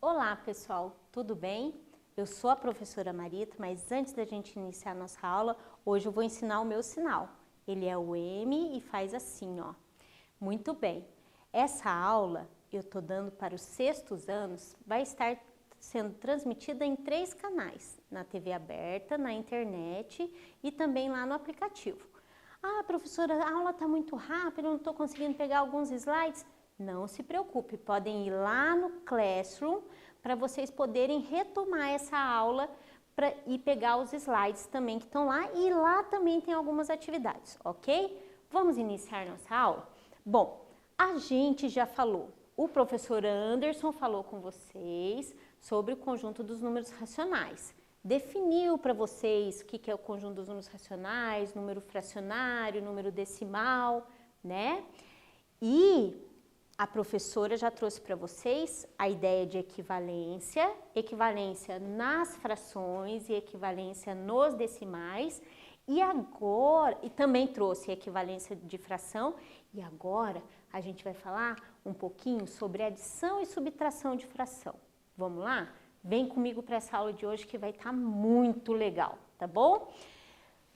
Olá pessoal, tudo bem? Eu sou a professora Marita, mas antes da gente iniciar nossa aula, hoje eu vou ensinar o meu sinal. Ele é o M e faz assim, ó. Muito bem, essa aula eu tô dando para os sextos anos, vai estar sendo transmitida em 3 canais, na TV aberta, na internet e também lá no aplicativo. Ah, professora, a aula está muito rápida, eu não estou conseguindo pegar alguns slides. Não se preocupe, podem ir lá no Classroom para vocês poderem retomar essa aula e pegar os slides também que estão lá, e lá também tem algumas atividades, ok? Vamos iniciar nossa aula? Bom, a gente já falou, o professor Anderson falou com vocês sobre o conjunto dos números racionais. Definiu para vocês o que é o conjunto dos números racionais, número fracionário, número decimal, né? E a professora já trouxe para vocês a ideia de equivalência, equivalência nas frações e equivalência nos decimais, e agora, e também trouxe equivalência de fração, e agora a gente vai falar um pouquinho sobre adição e subtração de fração. Vamos lá? Vem comigo para essa aula de hoje que vai estar muito legal, tá bom?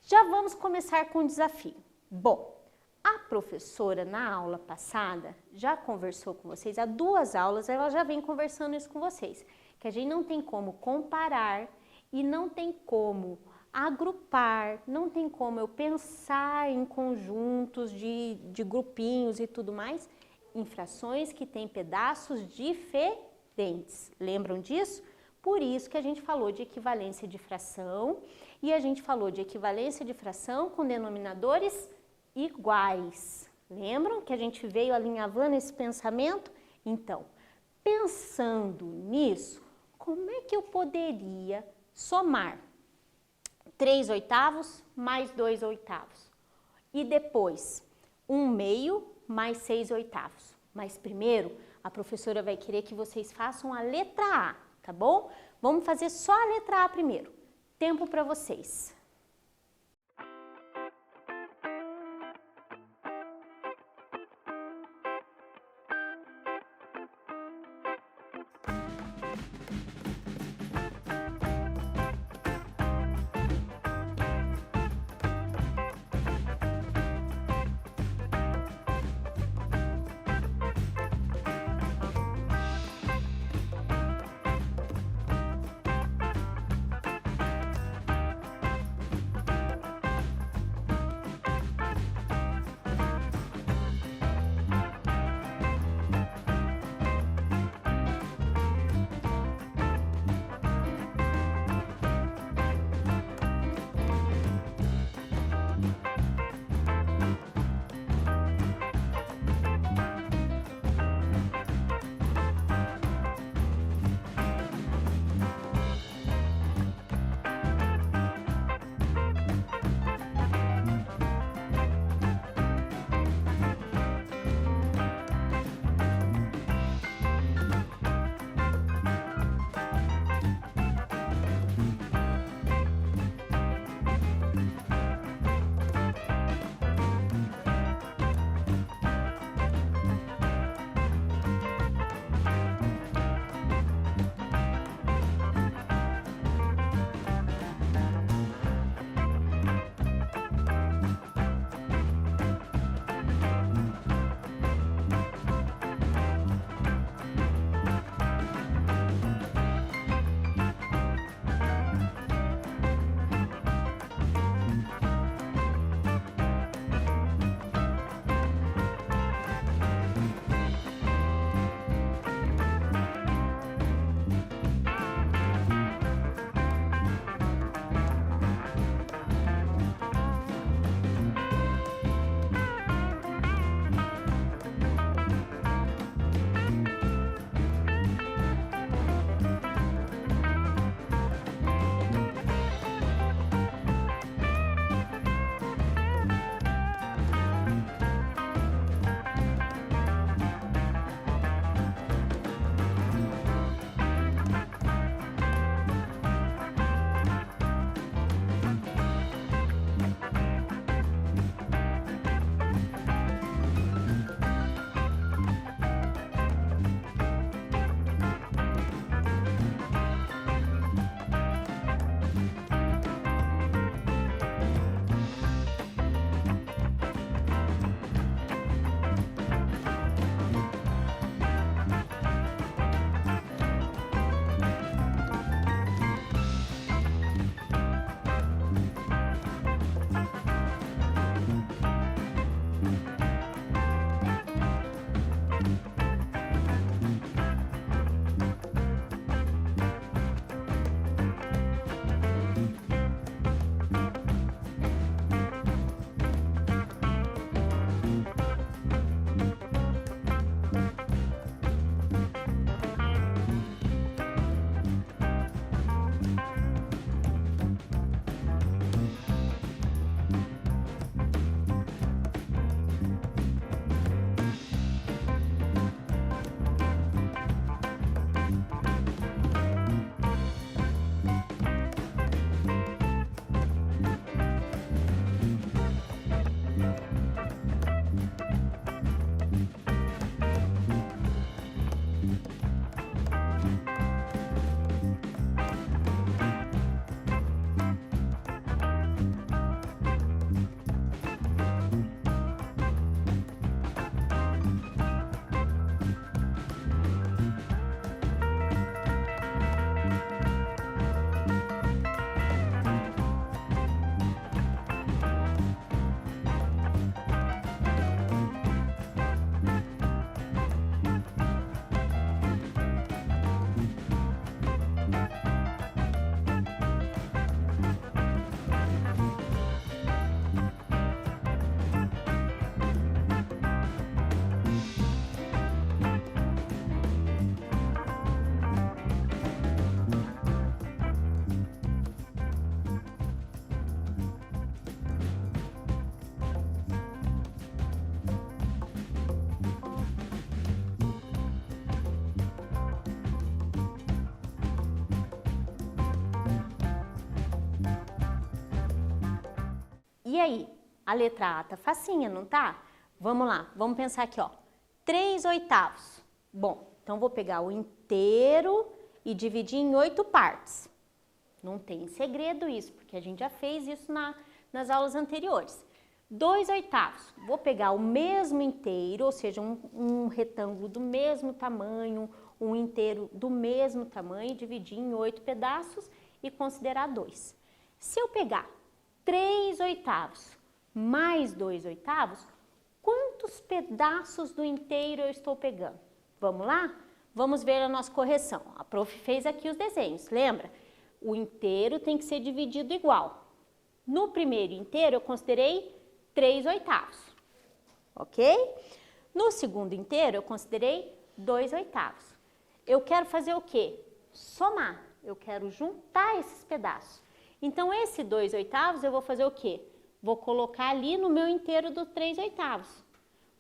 Já vamos começar com o desafio. Bom, a professora na aula passada já conversou com vocês, há 2 aulas ela já vem conversando isso com vocês, que a gente não tem como comparar e não tem como agrupar, não tem como eu pensar em conjuntos de grupinhos e tudo mais, em frações que têm pedaços diferentes. Lembram disso? Por isso que a gente falou de equivalência de fração e a gente falou de equivalência de fração com denominadores iguais. Lembram que a gente veio alinhavando esse pensamento? Então, pensando nisso, como é que eu poderia somar 3/8 mais 2/8? E depois, 1/2 mais 6/8. Mas primeiro, a professora vai querer que vocês façam a letra A, tá bom? Vamos fazer só a letra A primeiro. Tempo para vocês. E aí, a letra A tá facinha, não tá? Vamos lá, vamos pensar aqui, ó. 3/8. Bom, então vou pegar o inteiro e dividir em 8 partes. Não tem segredo isso, porque a gente já fez isso nas aulas anteriores. 2/8. Vou pegar o mesmo inteiro, ou seja, um retângulo do mesmo tamanho, um inteiro do mesmo tamanho, dividir em 8 pedaços e considerar 2. Se eu pegar 3/8 mais 2/8, quantos pedaços do inteiro eu estou pegando? Vamos lá? Vamos ver a nossa correção. A prof fez aqui os desenhos, lembra? O inteiro tem que ser dividido igual. No primeiro inteiro eu considerei 3/8, ok? No segundo inteiro eu considerei 2/8. Eu quero fazer o quê? Somar. Eu quero juntar esses pedaços. Então, esse 2/8 eu vou fazer o quê? Vou colocar ali no meu inteiro do 3/8.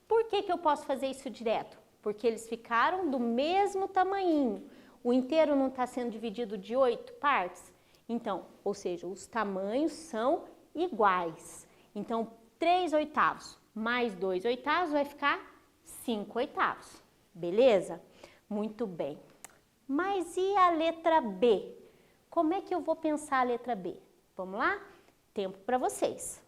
Por que que eu posso fazer isso direto? Porque eles ficaram do mesmo tamanhinho. O inteiro não está sendo dividido de 8 partes? Então, ou seja, os tamanhos são iguais. Então, 3/8 mais 2/8 vai ficar 5/8. Beleza? Muito bem. Mas e a letra B? Como é que eu vou pensar a letra B? Vamos lá? Tempo para vocês.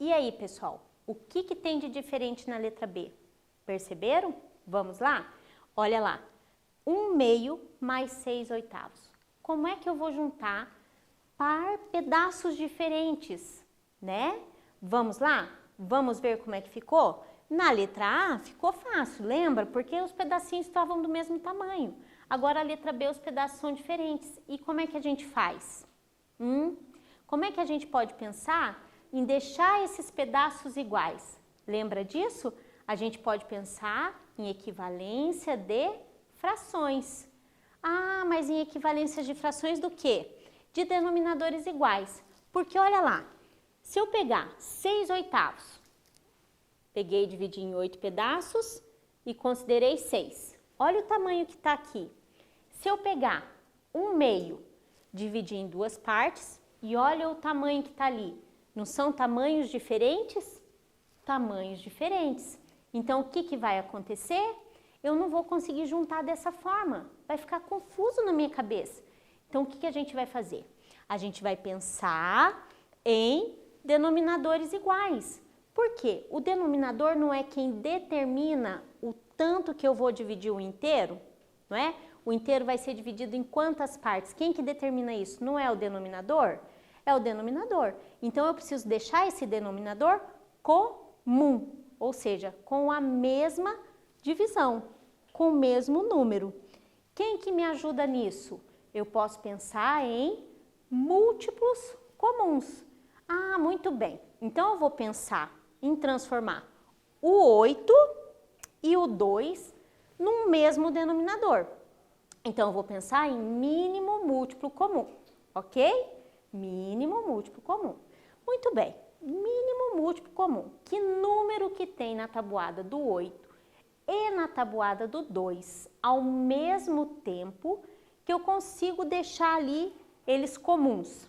E aí, pessoal, o que tem de diferente na letra B? Perceberam? Vamos lá? Olha lá, 1/2 mais 6/8. Como é que eu vou juntar pedaços diferentes, né? Vamos lá? Vamos ver como é que ficou? Na letra A ficou fácil, lembra? Porque os pedacinhos estavam do mesmo tamanho. Agora a letra B os pedaços são diferentes. E como é que a gente faz? Como é que a gente pode pensar em deixar esses pedaços iguais? Lembra disso? A gente pode pensar em equivalência de frações. Ah, mas em equivalências de frações do quê? De denominadores iguais. Porque olha lá, se eu pegar 6/8, peguei e dividi em 8 pedaços e considerei 6. Olha o tamanho que está aqui. Se eu pegar 1/2, dividir em 2 partes e olha o tamanho que está ali. Não são tamanhos diferentes? Tamanhos diferentes. Então, o que vai acontecer? Eu não vou conseguir juntar dessa forma. Vai ficar confuso na minha cabeça. Então, o que a gente vai fazer? A gente vai pensar em denominadores iguais. Por quê? O denominador não é quem determina o tanto que eu vou dividir o inteiro, não é? O inteiro vai ser dividido em quantas partes? Quem que determina isso? Não é o denominador? É o denominador. Então, eu preciso deixar esse denominador comum, ou seja, com a mesma divisão, com o mesmo número. Quem que me ajuda nisso? Eu posso pensar em múltiplos comuns. Ah, muito bem. Então, eu vou pensar em transformar o 8 e o 2 num mesmo denominador. Então, eu vou pensar em mínimo múltiplo comum, ok? Mínimo múltiplo comum. Muito bem. Mínimo múltiplo comum. Que número que tem na tabuada do 8 e na tabuada do 2 ao mesmo tempo que eu consigo deixar ali eles comuns?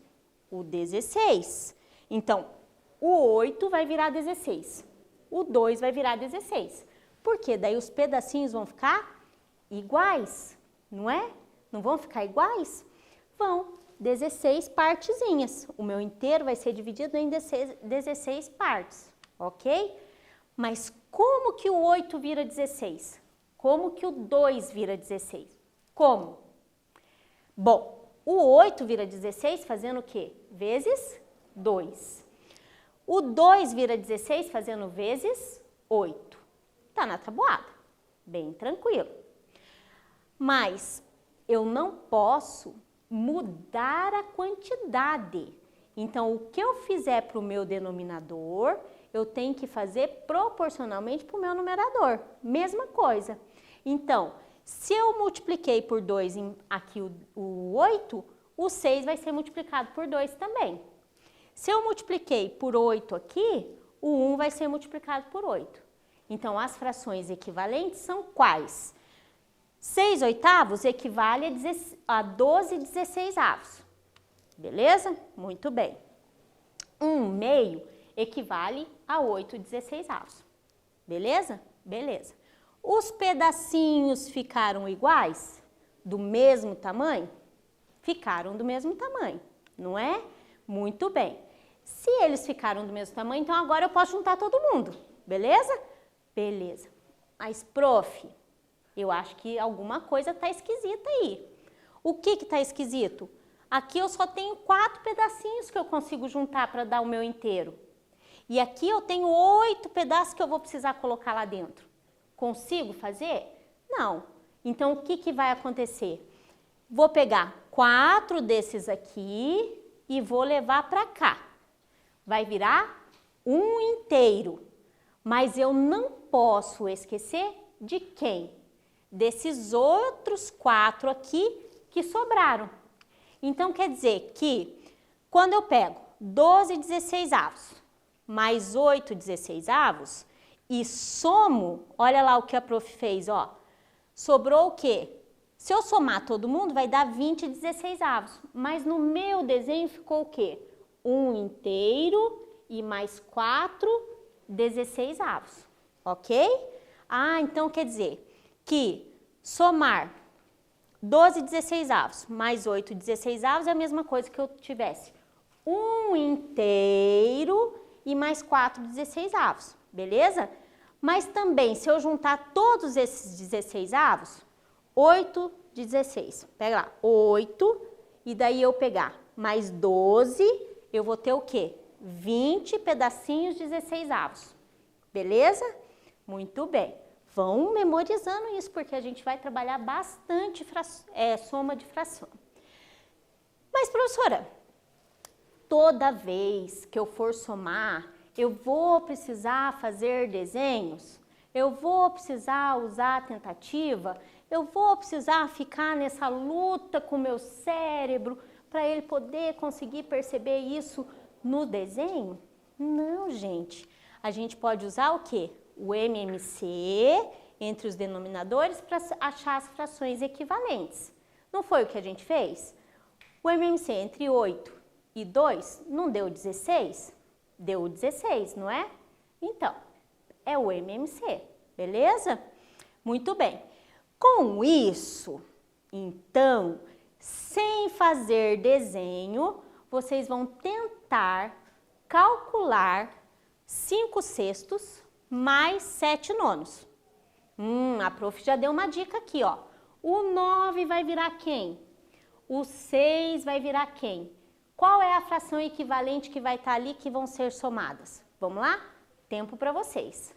O 16. Então, o 8 vai virar 16. O 2 vai virar 16. Por quê? Daí os pedacinhos vão ficar iguais, não é? Não vão ficar iguais? Vão. 16 partezinhas. O meu inteiro vai ser dividido em 16 partes, ok? Mas como que o 8 vira 16? Como que o 2 vira 16? Como? Bom, o 8 vira 16 fazendo o quê? Vezes 2. O 2 vira 16 fazendo vezes 8. Tá na tabuada. Bem tranquilo. Mas eu não posso mudar a quantidade. Então, o que eu fizer para o meu denominador, eu tenho que fazer proporcionalmente para o meu numerador. Mesma coisa. Então, se eu multipliquei por 2 aqui o 8, o 6 vai ser multiplicado por 2 também. Se eu multipliquei por 8 aqui, o 1 vai ser multiplicado por 8. Então, as frações equivalentes são quais? 6/8 equivale a 12/16. Beleza? Muito bem. 1/2 equivale a 8/16. Beleza? Beleza. Os pedacinhos ficaram iguais? Do mesmo tamanho? Ficaram do mesmo tamanho, não é? Muito bem. Se eles ficaram do mesmo tamanho, então agora eu posso juntar todo mundo. Beleza? Beleza. Mas, prof, eu acho que alguma coisa está esquisita aí. O que está esquisito? Aqui eu só tenho 4 pedacinhos que eu consigo juntar para dar o meu inteiro. E aqui eu tenho 8 pedaços que eu vou precisar colocar lá dentro. Consigo fazer? Não. Então, o que vai acontecer? Vou pegar 4 desses aqui e vou levar para cá. Vai virar um inteiro. Mas eu não posso esquecer de quem? Desses outros 4 aqui que sobraram. Então, quer dizer que quando eu pego 12/16 mais 8/16 e somo, olha lá o que a prof fez, ó. Sobrou o quê? Se eu somar todo mundo, vai dar 20/16. Mas no meu desenho ficou o quê? Um inteiro e mais 4/16. Ok? Ah, então quer dizer que somar 12/16 mais 8/16 é a mesma coisa que eu tivesse um inteiro e mais 4 16avos, beleza? Mas também, se eu juntar todos esses 16avos, 8 16. Pega lá, 8, e daí eu pegar mais 12, eu vou ter o quê? 20 pedacinhos 16avos, beleza? Muito bem. Vão memorizando isso, porque a gente vai trabalhar bastante soma de fração. Mas, professora, toda vez que eu for somar, eu vou precisar fazer desenhos? Eu vou precisar usar a tentativa? Eu vou precisar ficar nessa luta com o meu cérebro para ele poder conseguir perceber isso no desenho? Não, gente. A gente pode usar o quê? O MMC entre os denominadores para achar as frações equivalentes. Não foi o que a gente fez? O MMC entre 8 e 2 não deu 16? Deu 16, não é? Então, é o MMC, beleza? Muito bem. Com isso, então, sem fazer desenho, vocês vão tentar calcular 5/6 mais 7/9. A prof já deu uma dica aqui, ó. O 9 vai virar quem? O 6 vai virar quem? Qual é a fração equivalente que vai estar ali que vão ser somadas? Vamos lá? Tempo para vocês.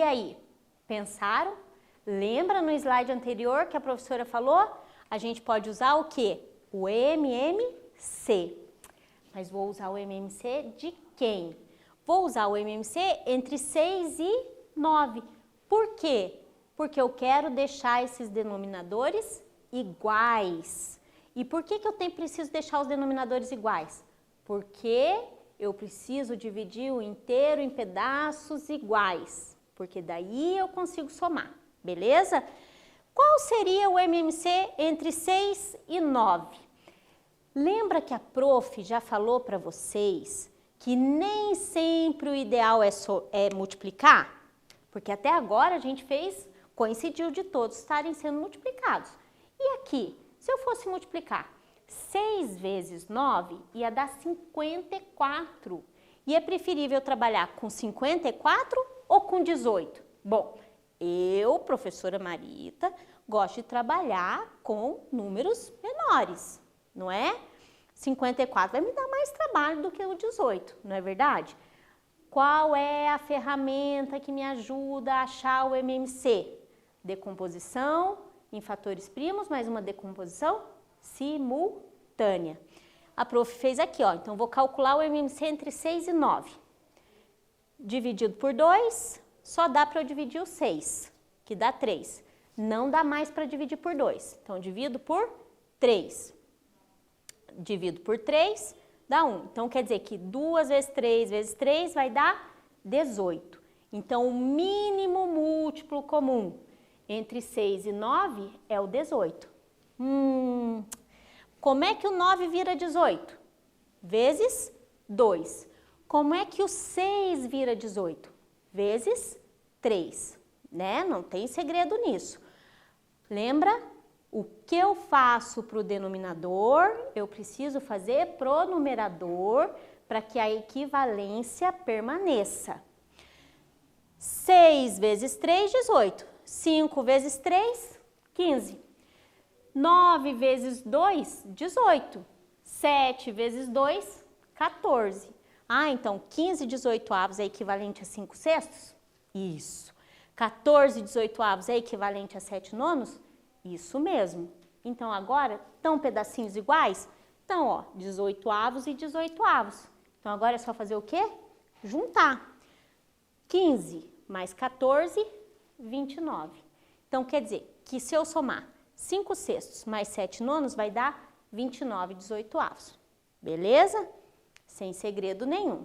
E aí, pensaram? Lembra no slide anterior que a professora falou? A gente pode usar o quê? O MMC. Mas vou usar o MMC de quem? Vou usar o MMC entre 6 e 9. Por quê? Porque eu quero deixar esses denominadores iguais. E por que eu preciso deixar os denominadores iguais? Porque eu preciso dividir o inteiro em pedaços iguais. Porque daí eu consigo somar, beleza? Qual seria o MMC entre 6 e 9? Lembra que a prof já falou para vocês que nem sempre o ideal é multiplicar? Porque até agora a gente coincidiu de todos estarem sendo multiplicados. E aqui, se eu fosse multiplicar 6 vezes 9, ia dar 54. E é preferível trabalhar com 54 ou com 18? Bom, eu, professora Marita, gosto de trabalhar com números menores, não é? 54 vai me dar mais trabalho do que o 18, não é verdade? Qual é a ferramenta que me ajuda a achar o MMC? Decomposição em fatores primos, mais uma decomposição simultânea. A prof fez aqui, ó, então vou calcular o MMC entre 6 e 9. Dividido por 2, só dá para eu dividir o 6, que dá 3. Não dá mais para dividir por 2, então divido por 3. Divido por 3, dá 1. Então, quer dizer que 2 vezes 3 vai dar 18. Então, o mínimo múltiplo comum entre 6 e 9 é o 18. Como é que o 9 vira 18? Vezes 2. Como é que o 6 vira 18? Vezes 3, né? Não tem segredo nisso. Lembra? O que eu faço para o denominador, eu preciso fazer para o numerador para que a equivalência permaneça. 6 vezes 3, 18. 5 vezes 3, 15. 9 vezes 2, 18. 7 vezes 2, 14. Então 15 18avos é equivalente a 5 sextos? Isso. 14 18avos é equivalente a 7 nonos? Isso mesmo. Então agora, estão pedacinhos iguais? Então, ó, 18avos e 18avos. Então agora é só fazer o quê? Juntar. 15 mais 14, 29. Então quer dizer que se eu somar 5 sextos mais 7 nonos, vai dar 29 18avos. Beleza? Sem segredo nenhum.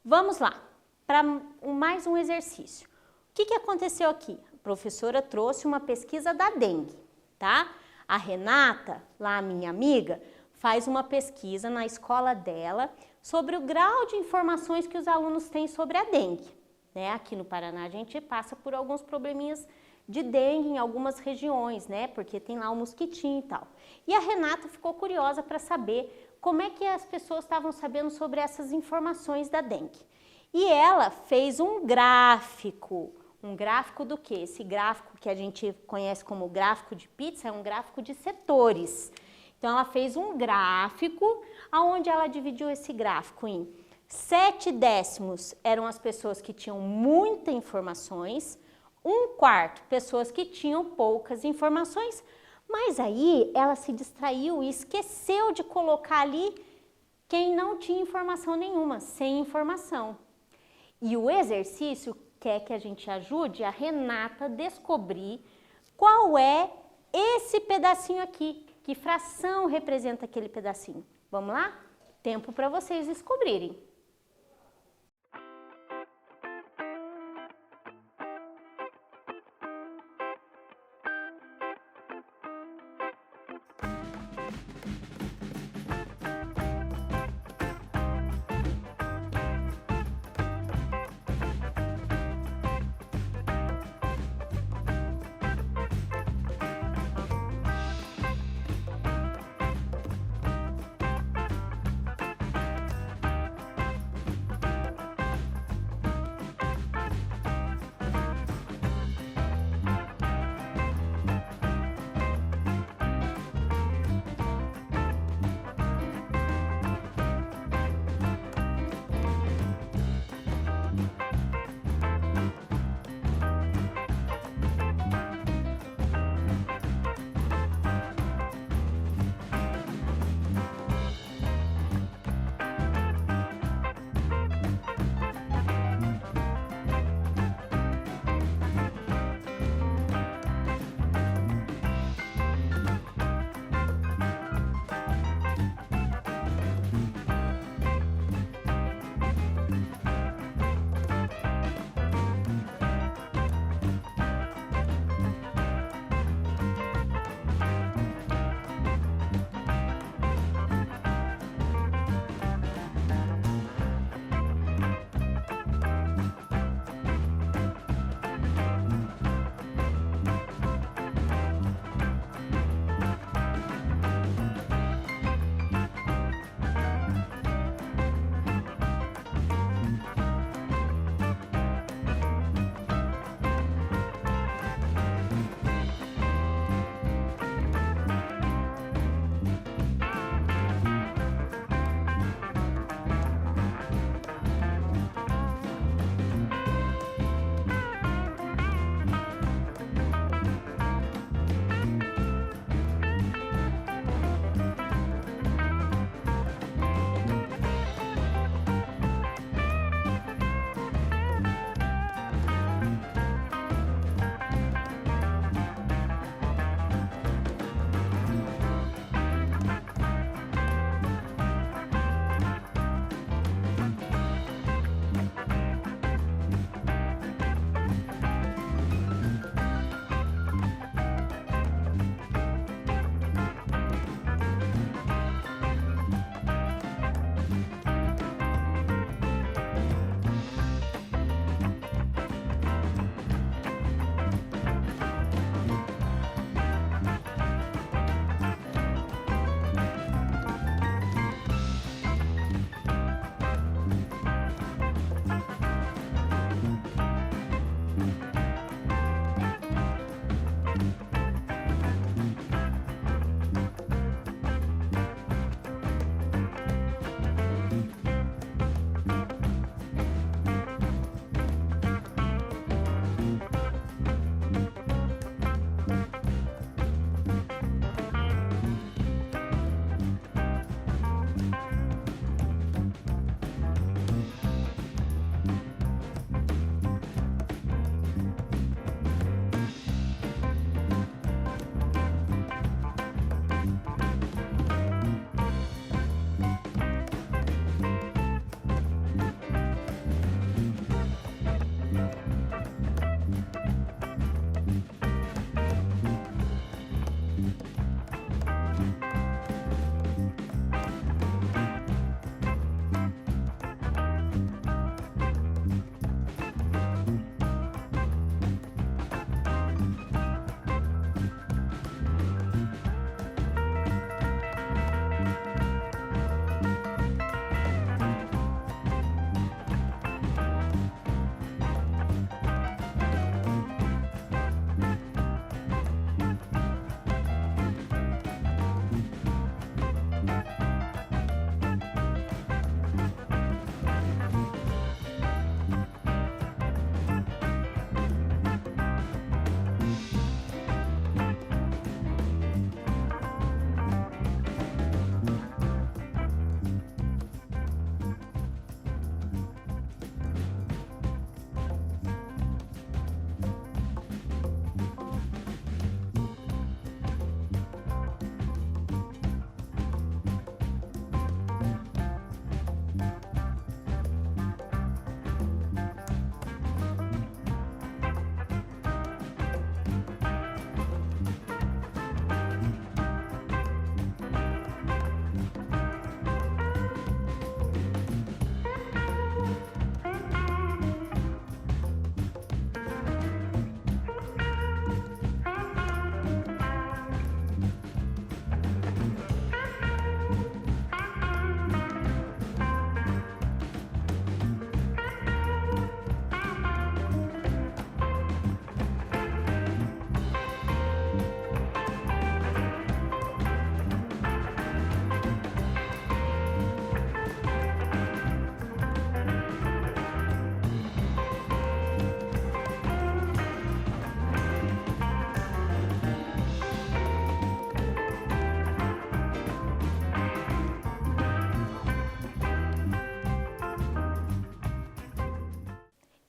Vamos lá, para mais um exercício. O que aconteceu aqui? A professora trouxe uma pesquisa da dengue, tá? A Renata, lá a minha amiga, faz uma pesquisa na escola dela sobre o grau de informações que os alunos têm sobre a dengue, né? Aqui no Paraná a gente passa por alguns probleminhas de dengue em algumas regiões, né? Porque tem lá o mosquitinho e tal. E a Renata ficou curiosa para saber como é que as pessoas estavam sabendo sobre essas informações da dengue. E ela fez um gráfico. Um gráfico do quê? Esse gráfico que a gente conhece como gráfico de pizza é um gráfico de setores. Então, ela fez um gráfico, onde ela dividiu esse gráfico em 7/10 eram as pessoas que tinham muitas informações, 1/4 pessoas que tinham poucas informações, mas aí ela se distraiu e esqueceu de colocar ali quem não tinha informação nenhuma, sem informação. E o exercício quer que a gente ajude a Renata a descobrir qual é esse pedacinho aqui, que fração representa aquele pedacinho. Vamos lá? Tempo para vocês descobrirem.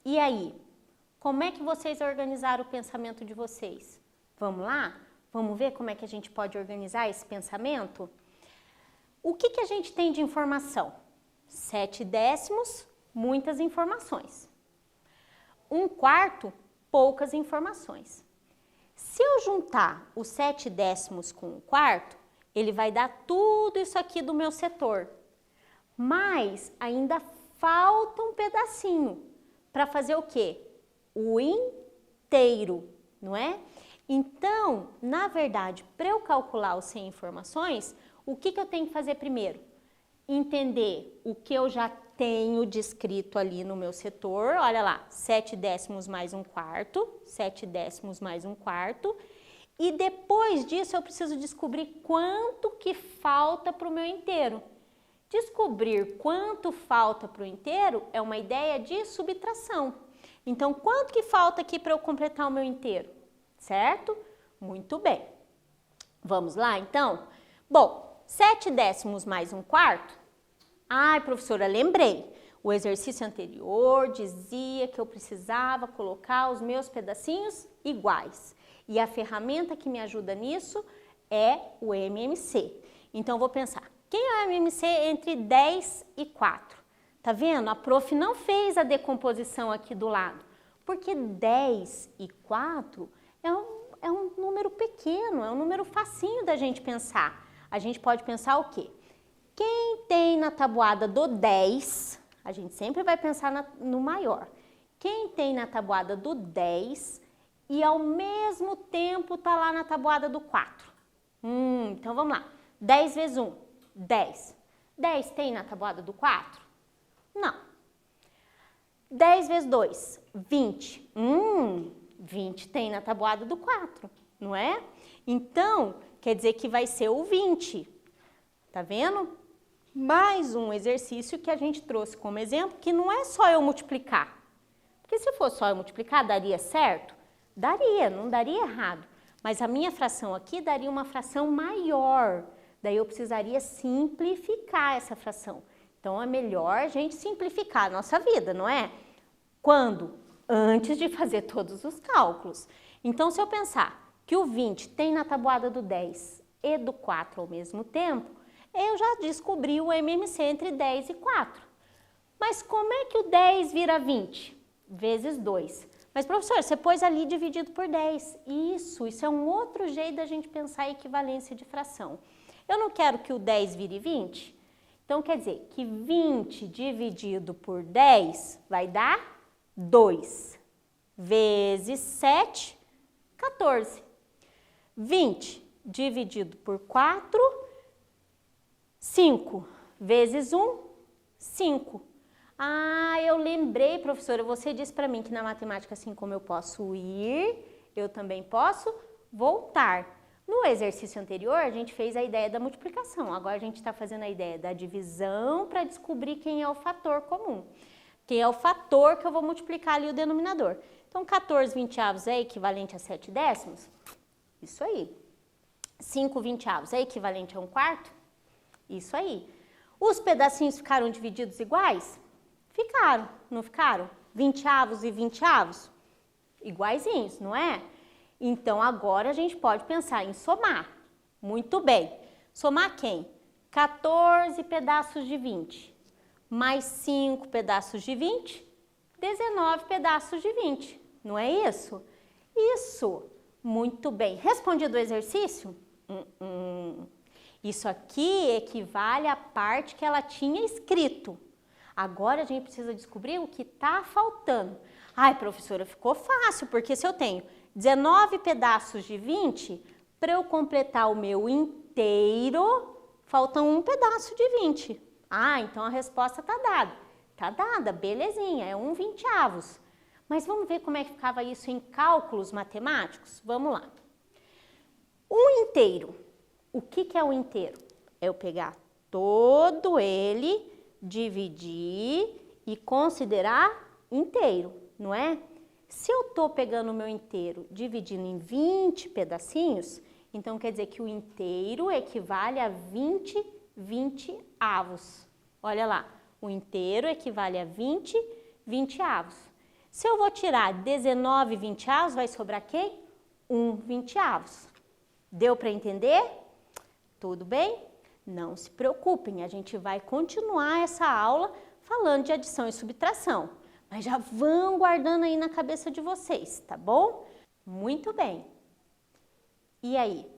E aí? Como é que vocês organizaram o pensamento de vocês? Vamos lá? Vamos ver como é que a gente pode organizar esse pensamento? O que a gente tem de informação? 7 décimos, muitas informações. 1/4, poucas informações. Se eu juntar os 7 décimos com 1/4, ele vai dar tudo isso aqui do meu setor. Mas ainda falta um pedacinho para fazer o quê? O inteiro, não é? Então, na verdade, para eu calcular os 100 informações, o que eu tenho que fazer primeiro? Entender o que eu já tenho descrito ali no meu setor. Olha lá, 7 décimos mais 1/4, 7 décimos mais 1/4. E depois disso eu preciso descobrir quanto que falta para o meu inteiro. Descobrir quanto falta para o inteiro é uma ideia de subtração. Então, quanto que falta aqui para eu completar o meu inteiro? Certo? Muito bem. Vamos lá, então? Bom, 7 décimos mais 1/4. Ai, professora, lembrei. O exercício anterior dizia que eu precisava colocar os meus pedacinhos iguais. E a ferramenta que me ajuda nisso é o MMC. Então, vou pensar, quem é o MMC entre 10 e 4? Tá vendo? A prof não fez a decomposição aqui do lado, porque 10 e 4 é um número pequeno, é um número facinho da gente pensar. A gente pode pensar o quê? Quem tem na tabuada do 10, a gente sempre vai pensar no maior. Quem tem na tabuada do 10 e ao mesmo tempo tá lá na tabuada do 4? Então vamos lá. 10 vezes 1, 10. 10 tem na tabuada do 4? Não. 10 vezes 2, 20. 20 tem na tabuada do 4, não é? Então, quer dizer que vai ser o 20. Tá vendo? Mais um exercício que a gente trouxe como exemplo, que não é só eu multiplicar. Porque se fosse só eu multiplicar, daria certo? Daria, não daria errado. Mas a minha fração aqui daria uma fração maior. Daí eu precisaria simplificar essa fração. Então, é melhor a gente simplificar a nossa vida, não é? Quando? Antes de fazer todos os cálculos. Então, se eu pensar que o 20 tem na tabuada do 10 e do 4 ao mesmo tempo, eu já descobri o MMC entre 10 e 4. Mas como é que o 10 vira 20? Vezes 2. Mas, professor, você pôs ali dividido por 10. Isso é um outro jeito da gente pensar a equivalência de fração. Eu não quero que o 10 vire 20. Então, quer dizer que 20 dividido por 10 vai dar 2. Vezes 7, 14. 20 dividido por 4, 5. Vezes 1, 5. Ah, eu lembrei, professora, você disse para mim que na matemática, assim como eu posso ir, eu também posso voltar. No exercício anterior, a gente fez a ideia da multiplicação. Agora, a gente está fazendo a ideia da divisão para descobrir quem é o fator comum. Quem é o fator que eu vou multiplicar ali o denominador. Então, 14 vinteavos é equivalente a 7 décimos? Isso aí. 5 vinteavos é equivalente a 1/4? Isso aí. Os pedacinhos ficaram divididos iguais? Ficaram, não ficaram? 20avos e 20avos? Iguaizinhos, não é? Então, agora a gente pode pensar em somar. Muito bem. Somar quem? 14 pedaços de 20. Mais 5 pedaços de 20, 19 pedaços de 20. Não é isso? Isso. Muito bem. Respondido o exercício? Isso aqui equivale à parte que ela tinha escrito. Agora a gente precisa descobrir o que está faltando. Ai, professora, ficou fácil, porque se eu tenho 19 pedaços de 20, para eu completar o meu inteiro, faltam um pedaço de 20. Ah, então a resposta está dada. Está dada, belezinha, é 1 vinteavos. Mas vamos ver como é que ficava isso em cálculos matemáticos? Vamos lá. Um inteiro. O que é o inteiro? É eu pegar todo ele, dividir e considerar inteiro, não é? Se eu estou pegando o meu inteiro dividindo em 20 pedacinhos, então quer dizer que o inteiro equivale a 20 vinteavos. Olha lá, o inteiro equivale a 20 vinteavos. Se eu vou tirar 19 vinteavos, vai sobrar quem? 1 vinteavos. Deu para entender? Tudo bem? Não se preocupem, a gente vai continuar essa aula falando de adição e subtração. Mas já vão guardando aí na cabeça de vocês, tá bom? Muito bem. E aí?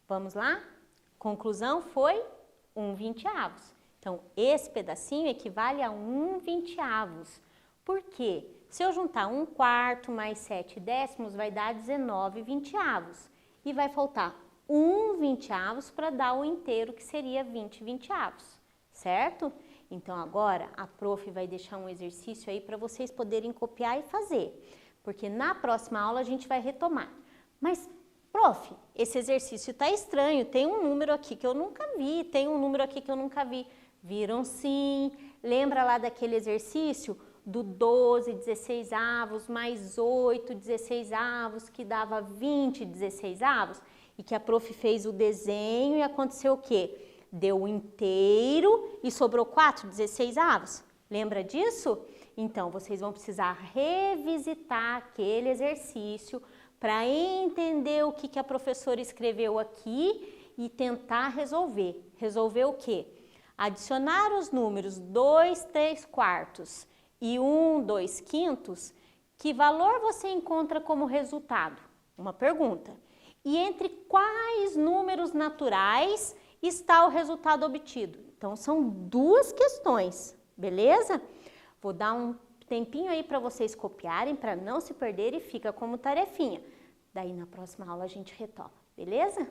Vamos lá? Conclusão foi 1 vinteavos. Então, esse pedacinho equivale a 1 vinteavos. Por quê? Se eu juntar 1/4 mais 7 décimos, vai dar 19 vinteavos. E vai faltar 1 vinteavos para dar o inteiro, que seria 20 vinteavos, certo? Então, agora, a prof vai deixar um exercício aí para vocês poderem copiar e fazer. Porque na próxima aula a gente vai retomar. Mas, prof, esse exercício está estranho, tem um número aqui que eu nunca vi, tem um número aqui que eu nunca vi. Viram sim? Lembra lá daquele exercício do 12 16avos mais 8 16avos, que dava 20 16avos? E que a prof fez o desenho e aconteceu o quê? Deu o inteiro e sobrou 4 16avos. Lembra disso? Então, vocês vão precisar revisitar aquele exercício para entender o que a professora escreveu aqui e tentar resolver. Resolver o quê? Adicionar os números 2 3/4 e 1 2/5, que valor você encontra como resultado? Uma pergunta. E entre quais números naturais está o resultado obtido? Então, são duas questões, beleza? Vou dar um tempinho aí para vocês copiarem, para não se perderem, e fica como tarefinha. Daí, na próxima aula, a gente retoma, beleza?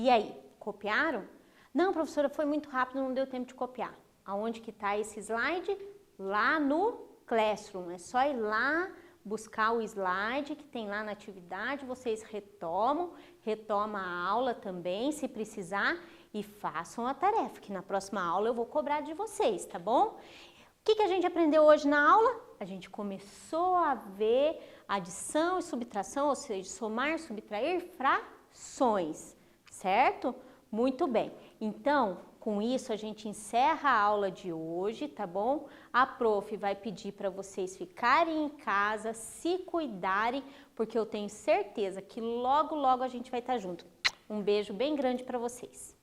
E aí, copiaram? Não, professora, foi muito rápido, não deu tempo de copiar. Aonde que está esse slide? Lá no Classroom. É só ir lá buscar o slide que tem lá na atividade, vocês retomam a aula também, se precisar, e façam a tarefa, que na próxima aula eu vou cobrar de vocês, tá bom? O que a gente aprendeu hoje na aula? A gente começou a ver adição e subtração, ou seja, somar, subtrair frações, certo? Muito bem. Então, com isso a gente encerra a aula de hoje, tá bom? A prof vai pedir para vocês ficarem em casa, se cuidarem, porque eu tenho certeza que logo, logo a gente vai estar junto. Um beijo bem grande para vocês.